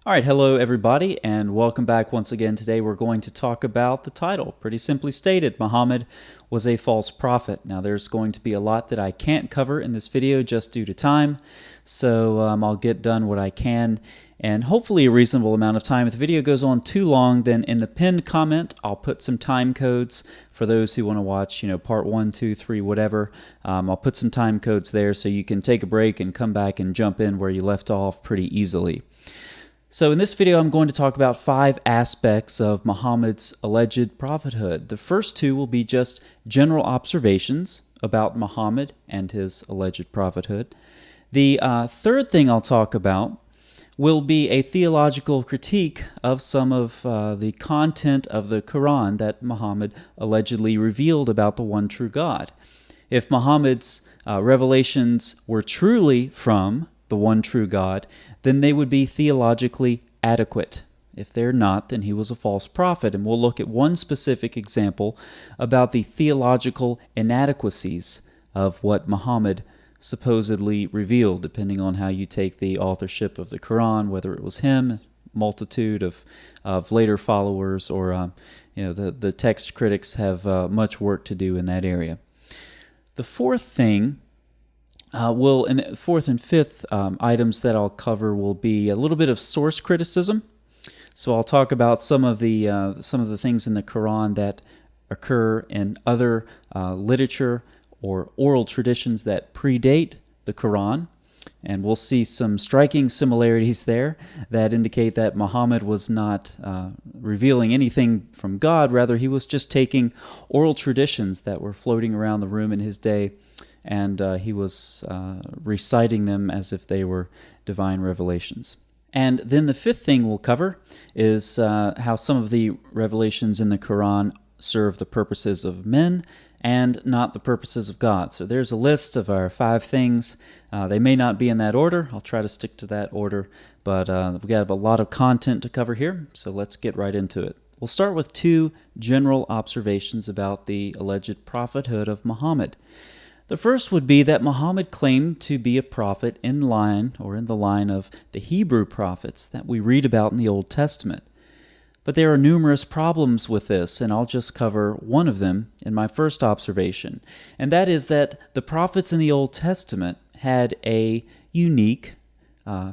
All right, hello everybody, and welcome back once again. Today we're going to talk about the title. Pretty simply stated, Muhammad was a false prophet. Now there's going to be a lot that I can't cover in this video just due to time, so I'll get done what I can and hopefully a reasonable amount of time. If the video goes on too long, then in the pinned comment I'll put some time codes for those who want to watch, part 1, 2, 3, whatever. I'll put some time codes there so you can take a break and come back and jump in where you left off pretty easily. So in this video, I'm going to talk about 5 aspects of Muhammad's alleged prophethood. The first 2 will be just general observations about Muhammad and his alleged prophethood. The third thing I'll talk about will be a theological critique of some of the content of the Quran that Muhammad allegedly revealed about the one true God. If Muhammad's revelations were truly from the one true God, then they would be theologically adequate. If they're not, then he was a false prophet. And we'll look at one specific example about the theological inadequacies of what Muhammad supposedly revealed, depending on how you take the authorship of the Quran, whether it was him, multitude of later followers, or the text critics have much work to do in that area. The fourth thing and the fourth and fifth items that I'll cover will be a little bit of source criticism. So I'll talk about some of the things in the Quran that occur in other literature or oral traditions that predate the Quran, and we'll see some striking similarities there that indicate that Muhammad was not revealing anything from God. Rather, he was just taking oral traditions that were floating around the room in his day, and he was reciting them as if they were divine revelations. And then the fifth thing we'll cover is how some of the revelations in the Quran serve the purposes of men and not the purposes of God. So there's a list of our 5 things. They may not be in that order. I'll try to stick to that order, but we've got a lot of content to cover here, so let's get right into it. We'll start with 2 general observations about the alleged prophethood of Muhammad. The first would be that Muhammad claimed to be a prophet in the line of the Hebrew prophets that we read about in the Old Testament. But there are numerous problems with this, and I'll just cover one of them in my first observation, and that is that the prophets in the Old Testament had a unique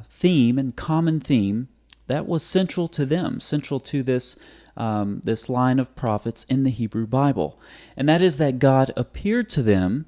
theme and common theme that was central to them, central to this line of prophets in the Hebrew Bible, and that is that God appeared to them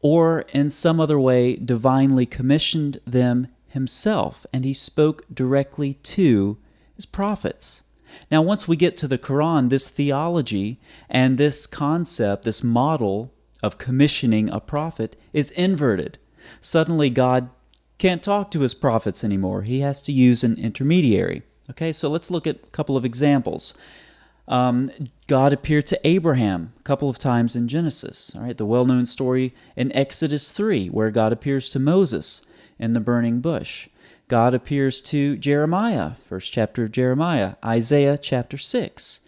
or in some other way divinely commissioned them himself, and he spoke directly to his prophets. Now, once we get to the Quran, this theology and this concept, this model of commissioning a prophet is inverted. Suddenly, God can't talk to his prophets anymore. He has to use an intermediary. Okay, so let's look at a couple of examples. God appeared to Abraham a couple of times in Genesis. All right, the well-known story in Exodus 3, where God appears to Moses in the burning bush. God appears to Jeremiah, first chapter of Jeremiah, Isaiah chapter 6,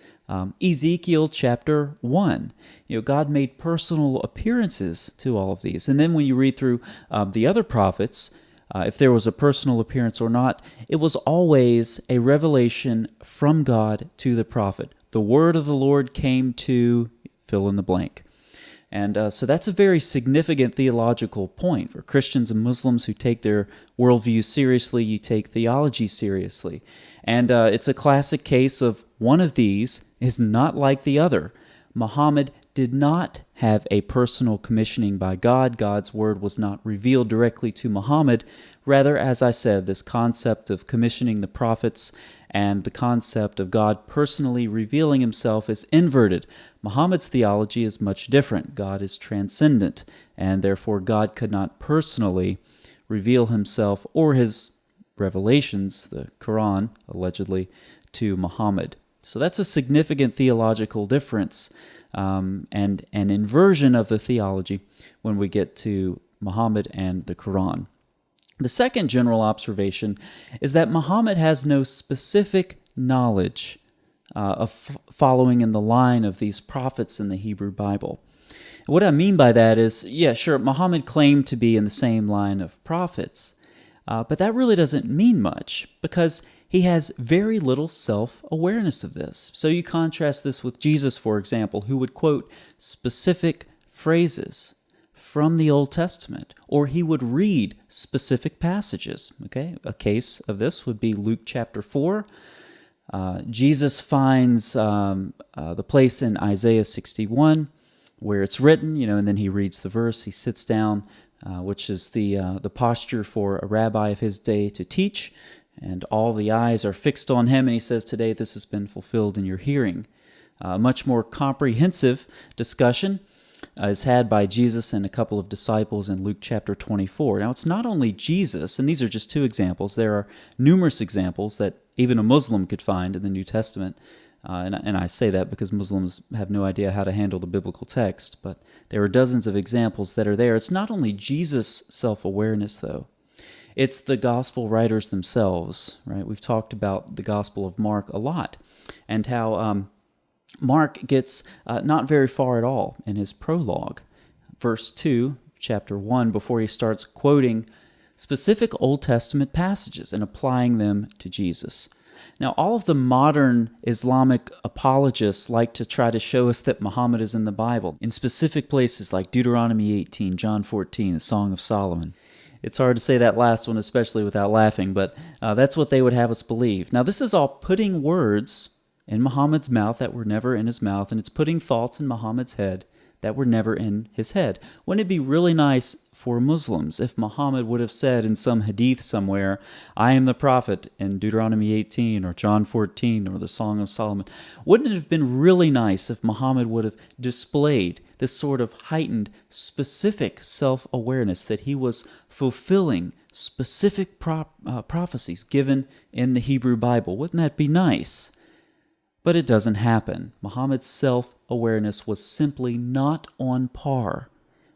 Ezekiel chapter 1. God made personal appearances to all of these. And then when you read through the other prophets, if there was a personal appearance or not, it was always a revelation from God to the prophet. The word of the Lord came to fill in the blank. And so that's a very significant theological point. For Christians and Muslims who take their worldview seriously, you take theology seriously. And it's a classic case of one of these is not like the other. Muhammad did not have a personal commissioning by God. God's word was not revealed directly to Muhammad. Rather, as I said, this concept of commissioning the prophets and the concept of God personally revealing himself is inverted. Muhammad's theology is much different. God is transcendent, and therefore God could not personally reveal himself or his revelations, the Quran, allegedly, to Muhammad. So that's a significant theological difference and an inversion of the theology when we get to Muhammad and the Quran. The second general observation is that Muhammad has no specific knowledge of following in the line of these prophets in the Hebrew Bible. What I mean by that is, yeah, sure, Muhammad claimed to be in the same line of prophets, but that really doesn't mean much because he has very little self-awareness of this. So you contrast this with Jesus, for example, who would quote specific phrases from the Old Testament, or he would read specific passages. Okay, a case of this would be Luke chapter 4. Jesus finds the place in Isaiah 61 where it's written, and then he reads the verse, he sits down, which is the posture for a rabbi of his day to teach, and all the eyes are fixed on him, and he says, "Today this has been fulfilled in your hearing." Much more comprehensive discussion is had by Jesus and a couple of disciples in Luke chapter 24. Now, it's not only Jesus, and these are just two examples. There are numerous examples that even a Muslim could find in the New Testament. And I say that because Muslims have no idea how to handle the biblical text, but there are dozens of examples that are there. It's not only Jesus' self-awareness, though. It's the gospel writers themselves, right? We've talked about the Gospel of Mark a lot, and how Mark gets not very far at all in his prologue. Verse 2, chapter 1, before he starts quoting specific Old Testament passages and applying them to Jesus. Now, all of the modern Islamic apologists like to try to show us that Muhammad is in the Bible, in specific places like Deuteronomy 18, John 14, the Song of Solomon. It's hard to say that last one, especially without laughing, but that's what they would have us believe. Now, this is all putting words in Muhammad's mouth that were never in his mouth, and it's putting thoughts in Muhammad's head that were never in his head. Wouldn't it be really nice for Muslims if Muhammad would have said in some hadith somewhere, "I am the prophet," in Deuteronomy 18 or John 14 or the Song of Solomon? Wouldn't it have been really nice if Muhammad would have displayed this sort of heightened, specific self-awareness that he was fulfilling specific prophecies given in the Hebrew Bible? Wouldn't that be nice? But it doesn't happen. Muhammad's self-awareness was simply not on par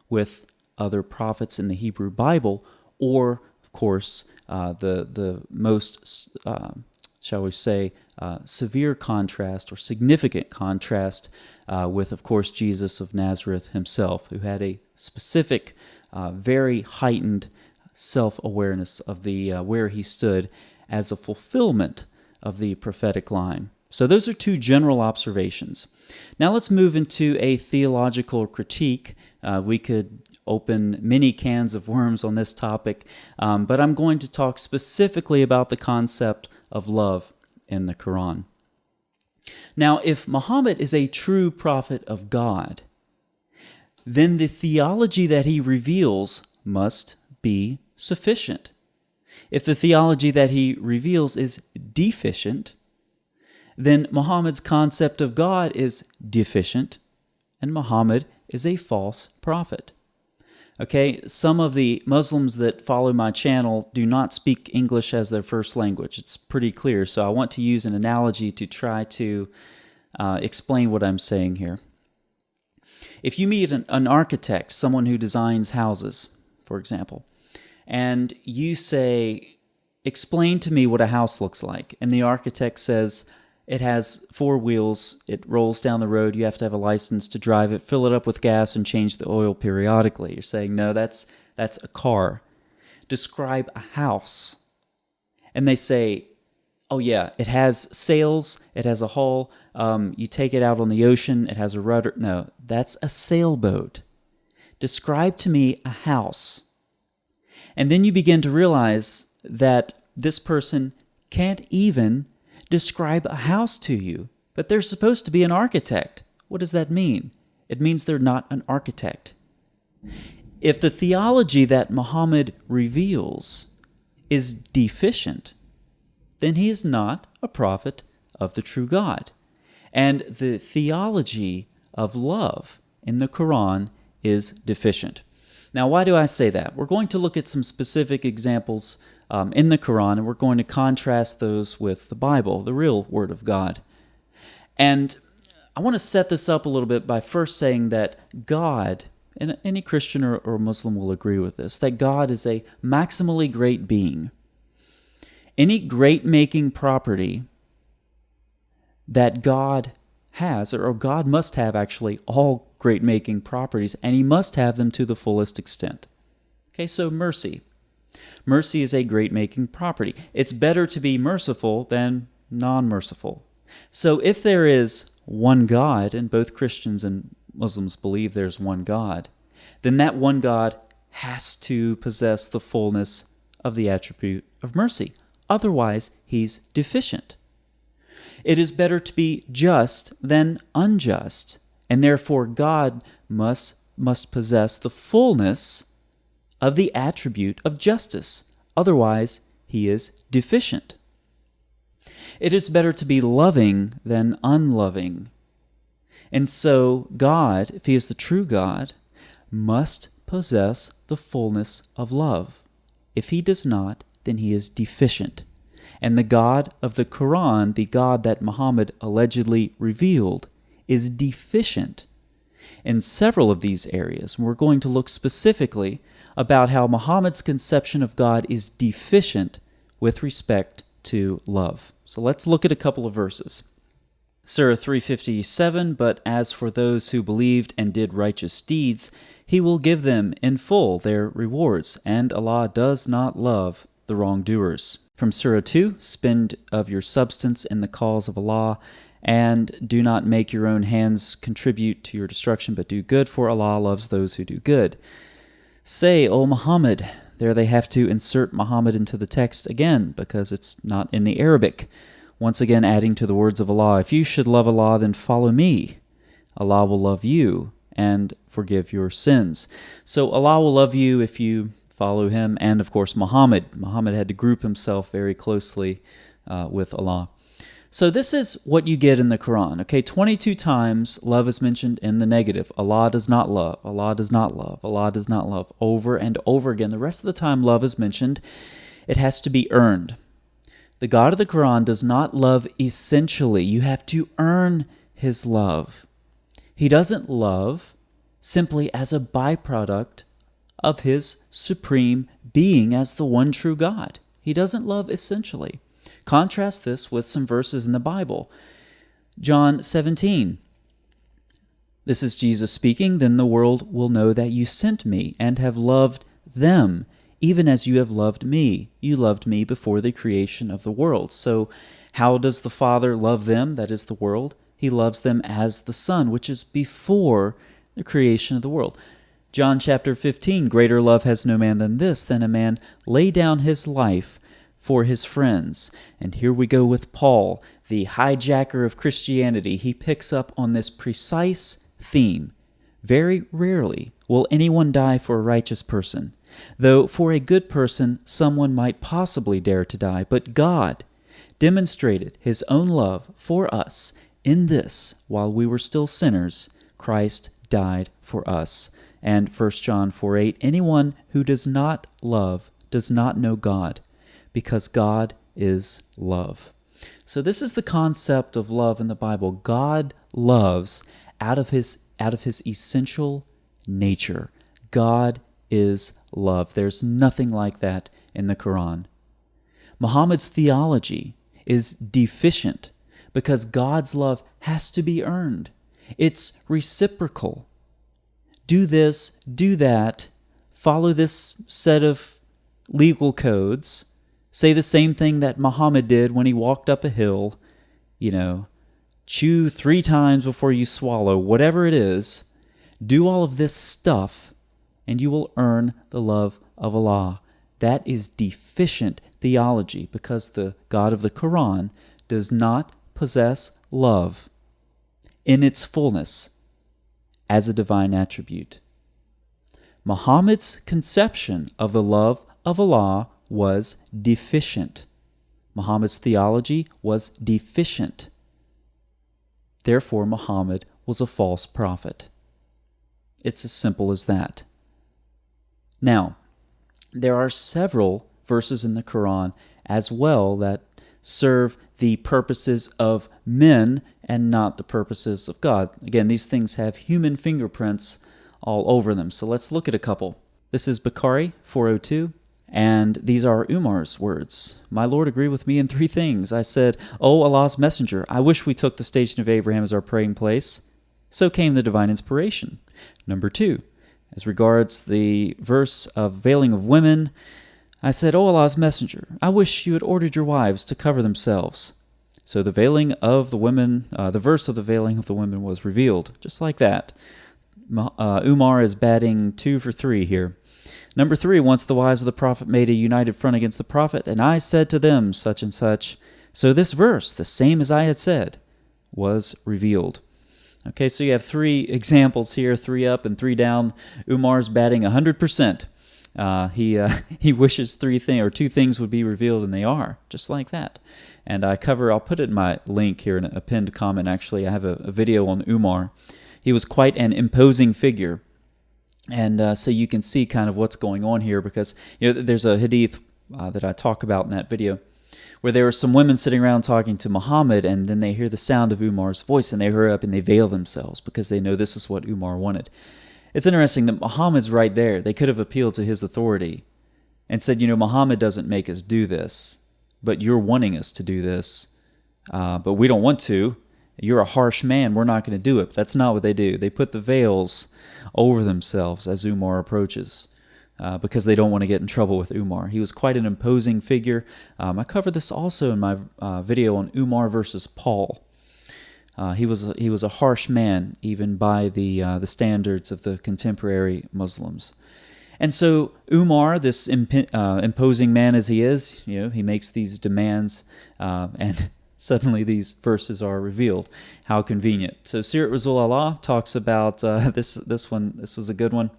with other prophets in the Hebrew Bible, or, of course, the most, shall we say, severe contrast or significant contrast with, of course, Jesus of Nazareth himself, who had a specific, very heightened self-awareness of the where he stood as a fulfillment of the prophetic line. So those are two general observations. Now let's move into a theological critique. We could open many cans of worms on this topic, but I'm going to talk specifically about the concept of love in the Quran. Now, if Muhammad is a true prophet of God, then the theology that he reveals must be sufficient. If the theology that he reveals is deficient, then Muhammad's concept of God is deficient, and Muhammad is a false prophet. Okay, some of the Muslims that follow my channel do not speak English as their first language. It's pretty clear, so I want to use an analogy to try to explain what I'm saying here. If you meet an architect, someone who designs houses, for example, and you say, "Explain to me what a house looks like," and the architect says, "It has 4 wheels, it rolls down the road, you have to have a license to drive it, fill it up with gas, and change the oil periodically." You're saying, "No, that's a car. Describe a house." And they say, "Oh yeah, it has sails, it has a hull, you take it out on the ocean, it has a rudder." No, that's a sailboat. Describe to me a house. And then you begin to realize that this person can't even describe a house to you, but they're supposed to be an architect. What does that mean? It means they're not an architect. If the theology that Muhammad reveals is deficient, then he is not a prophet of the true God. And the theology of love in the Quran is deficient. Now, why do I say that? We're going to look at some specific examples in the Quran, and we're going to contrast those with the Bible, the real Word of God. And I want to set this up a little bit by first saying that God, and any Christian or Muslim will agree with this, that God is a maximally great being. Any great-making property that God has, or God must have actually all great-making properties, and he must have them to the fullest extent. Okay, so mercy. Mercy is a great-making property. It's better to be merciful than non-merciful. So if there is one God, and both Christians and Muslims believe there's one God, then that one God has to possess the fullness of the attribute of mercy. Otherwise, he's deficient. It is better to be just than unjust, and therefore God must possess the fullness of the attribute of justice. Otherwise, he is deficient. It is better to be loving than unloving. And so God, if he is the true God, must possess the fullness of love. If he does not, then he is deficient. And the God of the Quran, the God that Muhammad allegedly revealed, is deficient in several of these areas. And we're going to look specifically about how Muhammad's conception of God is deficient with respect to love. So let's look at a couple of verses. Surah 357, "But as for those who believed and did righteous deeds, he will give them in full their rewards, and Allah does not love the wrongdoers." From Surah 2, "Spend of your substance in the cause of Allah, and do not make your own hands contribute to your destruction, but do good, for Allah loves those who do good." Say, O Muhammad, there they have to insert Muhammad into the text again, because it's not in the Arabic. Once again adding to the words of Allah, "If you should love Allah, then follow me. Allah will love you and forgive your sins." So Allah will love you if you follow him, and of course Muhammad. Muhammad had to group himself very closely with Allah. So this is what you get in the Quran. Okay, 22 times love is mentioned in the negative. Allah does not love, Allah does not love, Allah does not love, over and over again. The rest of the time love is mentioned. It has to be earned. The God of the Quran does not love essentially. You have to earn his love. He doesn't love simply as a byproduct of his supreme being as the one true God. He doesn't love essentially. Contrast this with some verses in the Bible. John 17. This is Jesus speaking, "Then the world will know that you sent me and have loved them, even as you have loved me. You loved me before the creation of the world." So how does the Father love them, that is the world? He loves them as the Son, which is before the creation of the world. John chapter 15, "Greater love has no man than this, than a man lay down his life for his friends." And here we go with Paul, the hijacker of Christianity. He picks up on this precise theme. Very rarely will anyone die for a righteous person, though for a good person someone might possibly dare to die. But God demonstrated his own love for us in this: while we were still sinners, Christ died for us. And 1 John 4:8, "Anyone who does not love does not know God, because God is love." So this is the concept of love in the Bible. God loves out of his essential nature. God is love. There's nothing like that in the Quran. Muhammad's theology is deficient because God's love has to be earned. It's reciprocal. Do this, do that, follow this set of legal codes, say the same thing that Muhammad did when he walked up a hill, chew 3 times before you swallow, whatever it is. Do all of this stuff, and you will earn the love of Allah. That is deficient theology, because the God of the Quran does not possess love in its fullness as a divine attribute. Muhammad's conception of the love of Allah was deficient. Muhammad's theology was deficient. Therefore, Muhammad was a false prophet. It's as simple as that. Now, there are several verses in the Quran as well that serve the purposes of men and not the purposes of God. Again, these things have human fingerprints all over them. So let's look at a couple. This is Bukhari 402, and these are Umar's words. "My Lord agreed with me in 3 things. I said, O Allah's Messenger, I wish we took the station of Abraham as our praying place. So came the divine inspiration. Number 2, as regards the verse of veiling of women, I said, O Allah's messenger, I wish you had ordered your wives to cover themselves. So the veiling of the women, the verse of the veiling of the women was revealed, just like that. Umar is batting 2 for 3 here. Number 3, once the wives of the Prophet made a united front against the Prophet, and I said to them such and such. So this verse, the same as I had said, was revealed. Okay, so you have 3 examples here, 3 up and 3 down. Umar's batting 100%. He wishes 2 things would be revealed, and they are, just like that. And I'll put it in my link here in a pinned comment. Actually, I have a video on Umar. He was quite an imposing figure. And so you can see kind of what's going on here, because there's a hadith that I talk about in that video where there were some women sitting around talking to Muhammad, and then they hear the sound of Umar's voice, and they hurry up and they veil themselves because they know this is what Umar wanted. It's interesting that Muhammad's right there. They could have appealed to his authority and said, Muhammad doesn't make us do this, but you're wanting us to do this, but we don't want to. You're a harsh man. We're not going to do it. But that's not what they do. They put the veils over themselves as Umar approaches because they don't want to get in trouble with Umar. He was quite an imposing figure. I covered this also in my video on Umar versus Paul. He was a harsh man, even by the standards of the contemporary Muslims. And so Umar, this imposing man as he is, he makes these demands, and suddenly these verses are revealed. How convenient. So Sirat Rasul Allah talks about this one. This was a good one.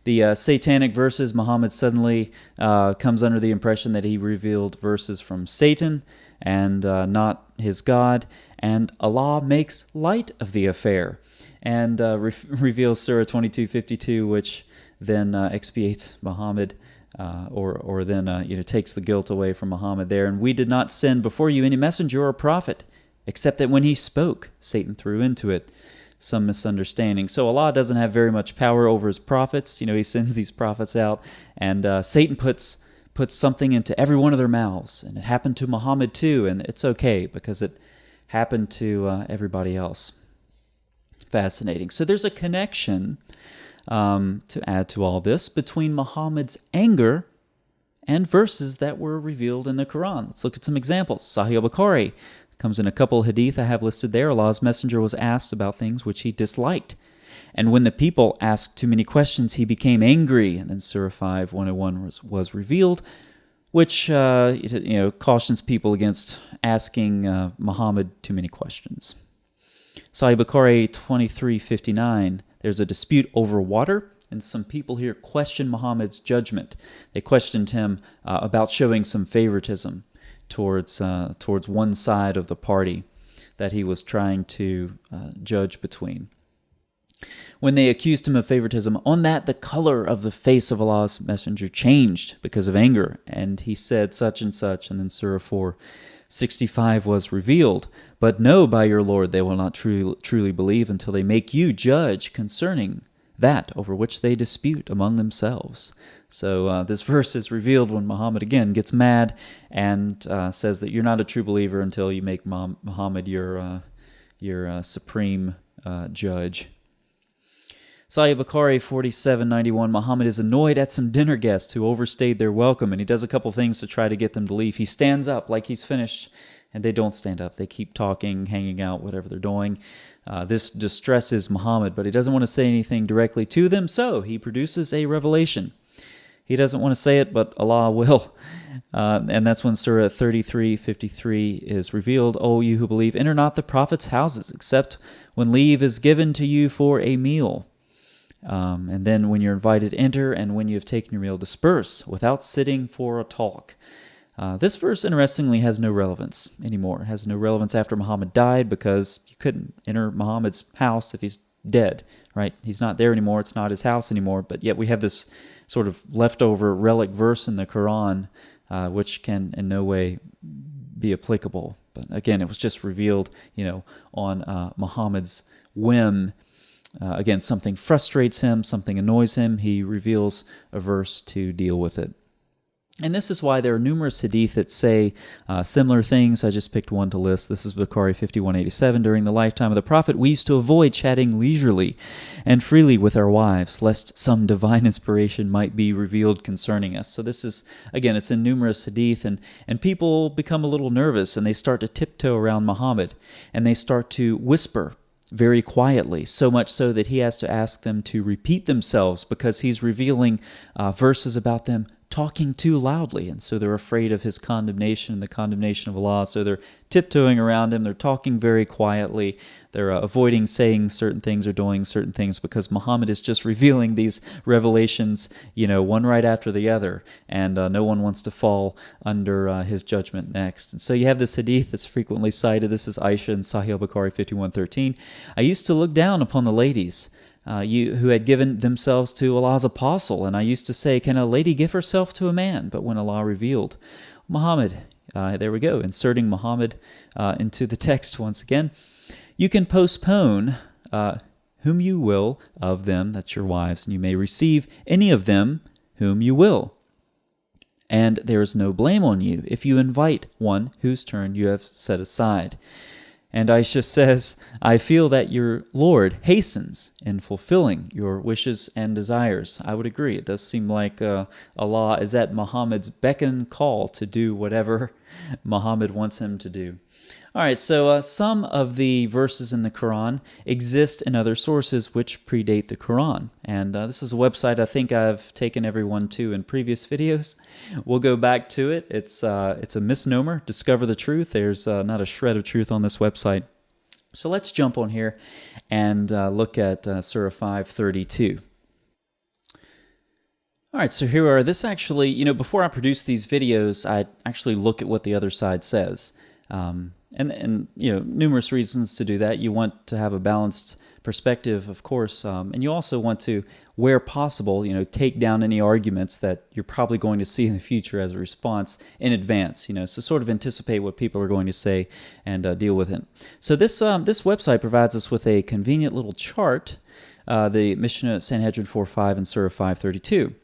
The satanic verses, Muhammad suddenly comes under the impression that he revealed verses from Satan and not his God, and Allah makes light of the affair and reveals Surah 22:52, which then expiates Muhammad, or then takes the guilt away from Muhammad there. And we did not send before you any messenger or prophet, except that when he spoke, Satan threw into it some misunderstanding. So Allah doesn't have very much power over his prophets. He sends these prophets out, and Satan puts something into every one of their mouths. And it happened to Muhammad too, and it's okay because it happened to everybody else. Fascinating. So there's a connection, to add to all this, between Muhammad's anger and verses that were revealed in the Quran. Let's look at some examples. Sahih al-Bukhari comes in a couple hadith I have listed there. Allah's messenger was asked about things which he disliked. And when the people asked too many questions, he became angry. And then Surah 5:101 was revealed, which cautions people against asking Muhammad too many questions. Sahih Bukhari 23:59, there's a dispute over water, and some people here question Muhammad's judgment. They questioned him about showing some favoritism towards one side of the party that he was trying to judge between. When they accused him of favoritism, on that the color of the face of Allah's messenger changed because of anger, and he said such and such, and then Surah 4:65 was revealed. But know by your Lord they will not truly believe until they make you judge concerning that over which they dispute among themselves. So this verse is revealed when Muhammad again gets mad and says that you're not a true believer until you make Muhammad your supreme judge. Sahih Bukhari 47:91, Muhammad is annoyed at some dinner guests who overstayed their welcome, and he does a couple things to try to get them to leave. He stands up like he's finished, and they don't stand up. They keep talking, hanging out, whatever they're doing. This distresses Muhammad, but he doesn't want to say anything directly to them, so he produces a revelation. He doesn't want to say it, but Allah will. And that's when Surah 33:53 is revealed. O you who believe, enter not the Prophet's houses, except when leave is given to you for a meal. And then when you're invited, enter, and when you have taken your meal, disperse, without sitting for a talk. This verse, interestingly, has no relevance anymore. It has no relevance after Muhammad died, because you couldn't enter Muhammad's house if he's dead, right? He's not there anymore. It's not his house anymore. But yet we have this sort of leftover relic verse in the Quran, which can in no way be applicable. But again, it was just revealed, on Muhammad's whim. Again, something frustrates him, something annoys him. He reveals a verse to deal with it. And this is why there are numerous hadith that say similar things. I just picked one to list. This is Bukhari 5187. During the lifetime of the Prophet, we used to avoid chatting leisurely and freely with our wives, lest some divine inspiration might be revealed concerning us. So this is, again, it's in numerous hadith, and people become a little nervous, and they start to tiptoe around Muhammad, and they start to whisper very quietly, so much so that he has to ask them to repeat themselves because he's revealing verses about them talking too loudly, and so they're afraid of his condemnation and the condemnation of Allah, so they're tiptoeing around him, they're talking very quietly, they're avoiding saying certain things or doing certain things because Muhammad is just revealing these revelations, one right after the other, and no one wants to fall under his judgment next. And so you have this hadith that's frequently cited. This is Aisha in Sahih al-Bukhari 5113. I used to look down upon the ladies who had given themselves to Allah's apostle. And I used to say, can a lady give herself to a man? But when Allah revealed Muhammad, there we go, inserting Muhammad into the text once again, you can postpone whom you will of them, that's your wives, and you may receive any of them whom you will. And there is no blame on you if you invite one whose turn you have set aside. And Aisha says, I feel that your Lord hastens in fulfilling your wishes and desires. I would agree. It does seem like Allah is at Muhammad's beck and call to do whatever Muhammad wants him to do. All right, so some of the verses in the Quran exist in other sources which predate the Quran. And this is a website I think I've taken everyone to in previous videos. We'll go back to it. It's a misnomer. Discover the truth. There's not a shred of truth on this website. So let's jump on here and look at Surah 532. All right, so here we are. This actually, before I produce these videos, I actually look at what the other side says. And numerous reasons to do that. You want to have a balanced perspective, of course, and you also want to, where possible, take down any arguments that you're probably going to see in the future as a response in advance, so sort of anticipate what people are going to say and deal with it. So this website provides us with a convenient little chart, the Mishnah Sanhedrin 4:5 and Surah 5:32.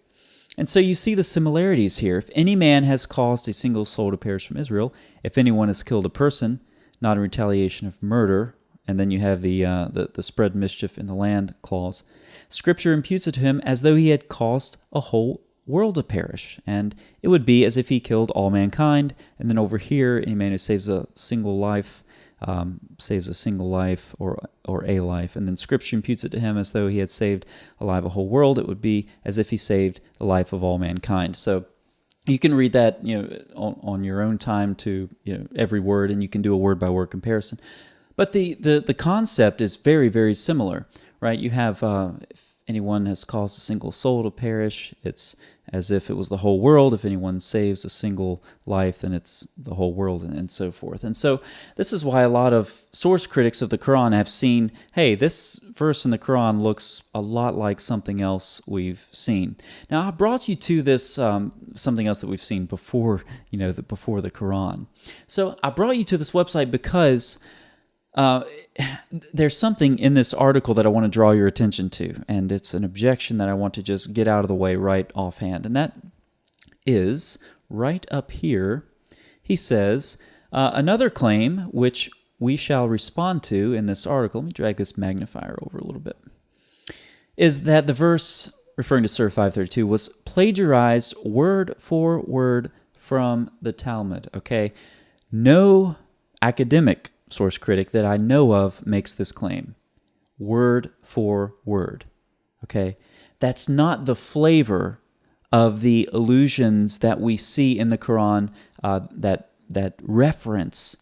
And so you see the similarities here. If any man has caused a single soul to perish from Israel, if anyone has killed a person, not in retaliation of murder, and then you have the spread mischief in the land clause, Scripture imputes it to him as though he had caused a whole world to perish. And it would be as if he killed all mankind. And then over here, any man who saves a single life, or a life, and then Scripture imputes it to him as though he had saved alive a whole world. It would be as if he saved the life of all mankind. So you can read that on your own time to every word, and you can do a word by word comparison. But the concept is very, very similar, right? You have if anyone has caused a single soul to perish, it's as if it was the whole world. If anyone saves a single life, then it's the whole world, and so forth. And so this is why a lot of source critics of the Quran have seen, hey, this verse in the Quran looks a lot like something else we've seen. Now, I brought you to this something else that we've seen before, before the Quran. So I brought you to this website because there's something in this article that I want to draw your attention to, and it's an objection that I want to just get out of the way right offhand, and that is right up here. He says, another claim which we shall respond to in this article, let me drag this magnifier over a little bit, is that the verse referring to Surah 532 was plagiarized word for word from the Talmud, okay? No academic source critic that I know of makes this claim, word for word, okay? That's not the flavor of the allusions that we see in the Quran that reference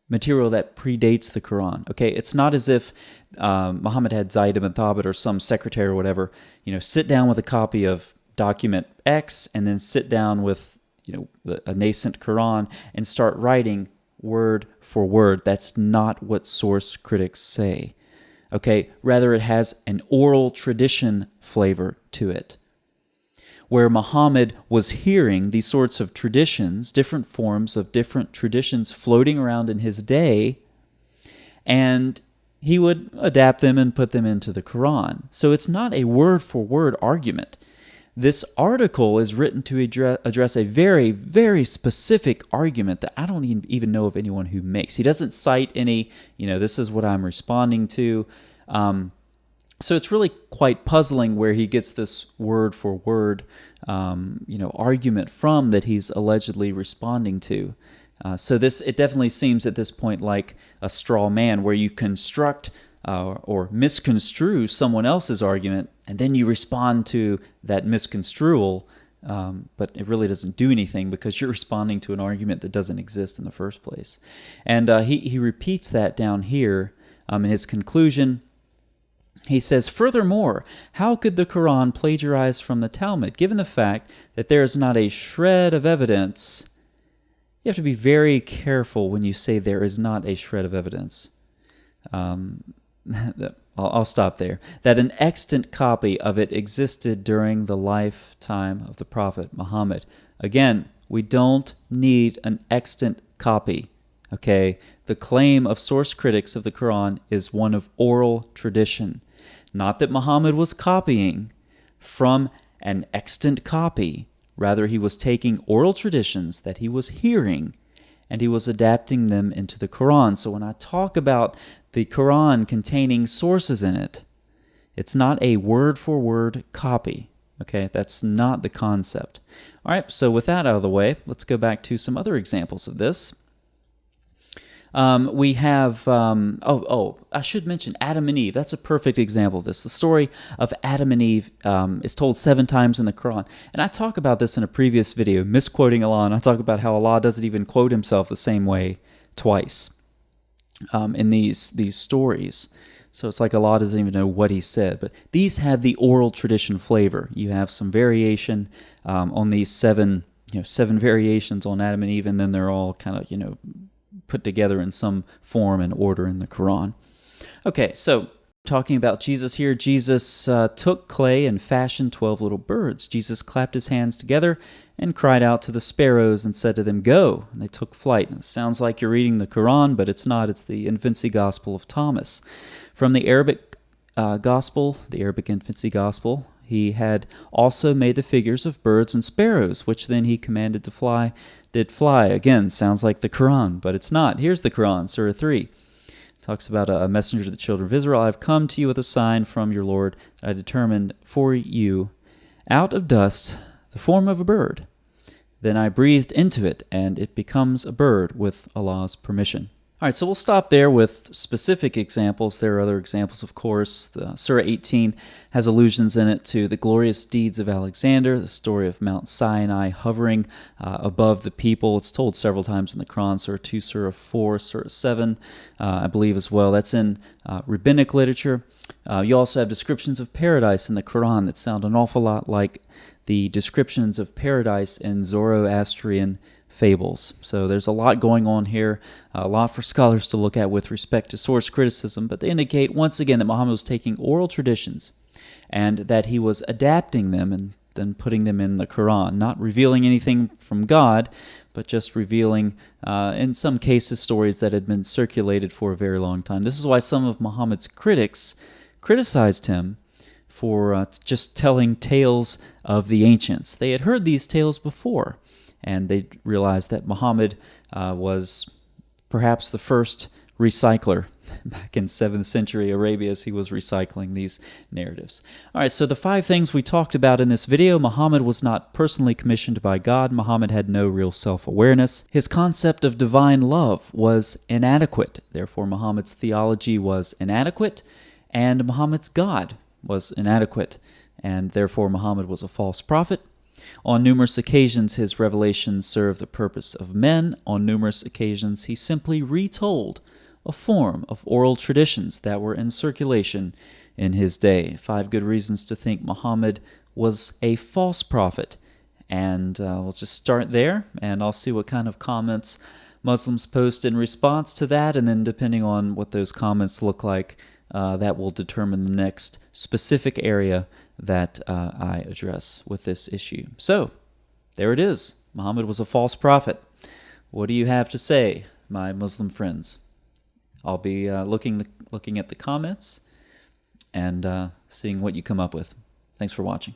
material that predates the Quran, okay? It's not as if Muhammad had Zayd ibn Thabit or some secretary or whatever, sit down with a copy of document X and then sit down with, a nascent Quran and start writing word for word. That's not what source critics say. Okay, rather it has an oral tradition flavor to it, where Muhammad was hearing these sorts of traditions, different forms of different traditions floating around in his day, and he would adapt them and put them into the Quran. So it's not a word for word argument. This article is written to address a very, very specific argument that I don't even know of anyone who makes. He doesn't cite any, this is what I'm responding to. So it's really quite puzzling where he gets this word for word, argument from that he's allegedly responding to. So it definitely seems at this point like a straw man where you construct or misconstrue someone else's argument, and then you respond to that misconstrual, but it really doesn't do anything because you're responding to an argument that doesn't exist in the first place. And he repeats that down here in his conclusion. He says, furthermore, how could the Quran plagiarize from the Talmud, given the fact that there is not a shred of evidence? You have to be very careful when you say there is not a shred of evidence. I'll stop there. That an extant copy of it existed during the lifetime of the Prophet Muhammad. Again, we don't need an extant copy. Okay? The claim of source critics of the Quran is one of oral tradition. Not that Muhammad was copying from an extant copy. Rather, he was taking oral traditions that he was hearing and he was adapting them into the Quran. So when I talk about the Quran containing sources in it, it's not a word-for-word copy. Okay, that's not the concept. All right, so with that out of the way, let's go back to some other examples of this. We have, I should mention Adam and Eve. That's a perfect example of this. The story of Adam and Eve is told 7 times in the Quran. And I talk about this in a previous video, misquoting Allah. And I talk about how Allah doesn't even quote himself the same way twice in these stories. So it's like Allah doesn't even know what he said. But these have the oral tradition flavor. You have some variation on these 7 variations on Adam and Eve, and then they're all kind of, put together in some form and order in the Quran. Okay, so talking about Jesus here, Jesus took clay and fashioned 12 little birds. Jesus clapped his hands together and cried out to the sparrows and said to them, "Go!" And they took flight. And it sounds like you're reading the Quran, but it's not. It's the Infancy Gospel of Thomas. From the Arabic Gospel, the Arabic Infancy Gospel, he had also made the figures of birds and sparrows, which then he commanded to fly, did fly. Again, sounds like the Quran, but it's not. Here's the Quran, Surah 3. It talks about a messenger to the children of Israel. I have come to you with a sign from your Lord that I determined for you out of dust the form of a bird. Then I breathed into it, and it becomes a bird with Allah's permission. All right, so we'll stop there with specific examples. There are other examples, of course. Surah 18 has allusions in it to the glorious deeds of Alexander, the story of Mount Sinai hovering above the people. It's told several times in the Quran, Surah 2, Surah 4, Surah 7, I believe as well. That's in rabbinic literature. You also have descriptions of paradise in the Quran that sound an awful lot like the descriptions of paradise in Zoroastrian fables. So there's a lot going on here, a lot for scholars to look at with respect to source criticism, but they indicate once again that Muhammad was taking oral traditions and that he was adapting them and then putting them in the Quran, not revealing anything from God, but just revealing, in some cases, stories that had been circulated for a very long time. This is why some of Muhammad's critics criticized him for just telling tales of the ancients. They had heard these tales before, and they realized that Muhammad was perhaps the first recycler back in 7th century Arabia as he was recycling these narratives. All right, so the 5 things we talked about in this video: Muhammad was not personally commissioned by God. Muhammad had no real self-awareness. His concept of divine love was inadequate. Therefore, Muhammad's theology was inadequate, and Muhammad's God was inadequate, and therefore Muhammad was a false prophet. On numerous occasions, his revelations served the purpose of men. On numerous occasions, he simply retold a form of oral traditions that were in circulation in his day. 5 good reasons to think Muhammad was a false prophet. And we'll just start there, and I'll see what kind of comments Muslims post in response to that, and then depending on what those comments look like, that will determine the next specific area that I address with this issue. So, there it is. Muhammad was a false prophet. What do you have to say, my Muslim friends? I'll be looking at the comments and seeing what you come up with. Thanks for watching.